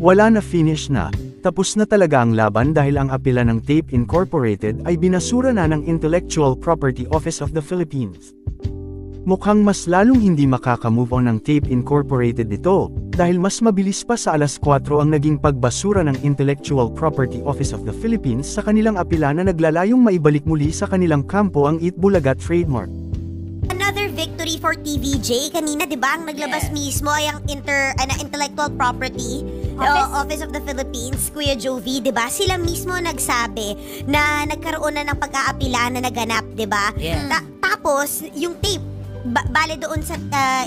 Wala na, finish na. Tapos na talaga ang laban dahil ang apela ng Tape Incorporated ay binasura na ng Intellectual Property Office of the Philippines. Mukhang mas lalong hindi makakamove on ng Tape Incorporated dito, dahil mas mabilis pa sa alas 4 ang naging pagbasura ng Intellectual Property Office of the Philippines sa kanilang apela na naglalayong maibalik muli sa kanilang kampo ang Eat Bulaga trademark. Another victory for TVJ. Kanina, di ba, ang naglabas mismo ay ang Intellectual Property Office of the Philippines, Kuya Jovi, di ba? Sila mismo nagsabi na nagkaroon na ng pag-aapila na naganap, di ba? Yeah. Tapos, yung tape, bale doon sa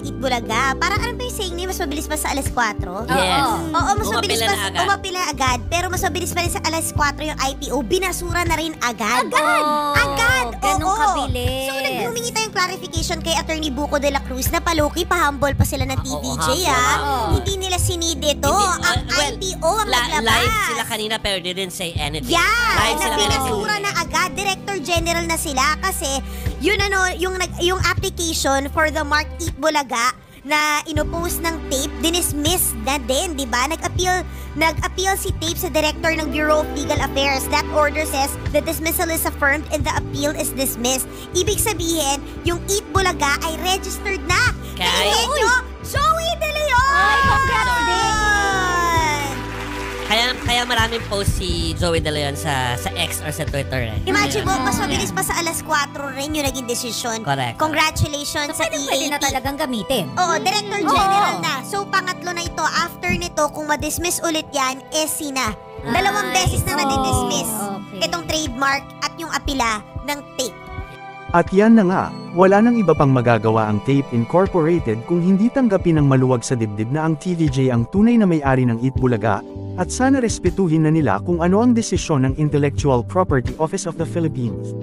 Eat Bulaga, parang ano ba yung saying niya? Mas mabilis pa sa alas 4? Yes. Oo, mas mabilis pa, agad. umapila agad. Pero mas mabilis pa rin sa alas 4 yung IPO, binasura na rin agad. Agad! Ganun Oo. kabilis. So, naghumingi tayong clarification kay Attorney Buco de la Cruz na paloki, pa-humble pa sila ng TVJ, Hindi nila sinide to. Ang IPO ang naglabas. Live sila kanina pero they didn't say anything. Yeah, Live na sila binasura na agad. Director General na sila kasi yun yung application for the Mark Eat Bulaga na inopose ng Tape, dinismiss na din, di ba? Nag-appeal si Tape sa Director ng Bureau of Legal Affairs. That order says the dismissal is affirmed and the appeal is dismissed. Ibig sabihin, yung Eat Bulaga ay registered na. Kaya nyo, Joey De Leon! Ay, congratulations! Kaya maraming post si Joey De Leon sa X or sa Twitter. Imagine mo, mas mabilis pa sa alas 4 rin yung naging desisyon. Correct. Congratulations sa EAP. Pwede na talagang gamitin. Oo, Director General na. So, pangatlo na ito. After nito, kung ma-dismiss ulit yan, SC na. Dalawang beses na na-dismiss itong trademark at yung apila ng Tape. At yan na nga, wala nang iba pang magagawa ang Tape Incorporated kung hindi tanggapin ng maluwag sa dibdib na ang TVJ ang tunay na may-ari ng Eat Bulaga, at sana respetuhin na nila kung ano ang desisyon ng Intellectual Property Office of the Philippines.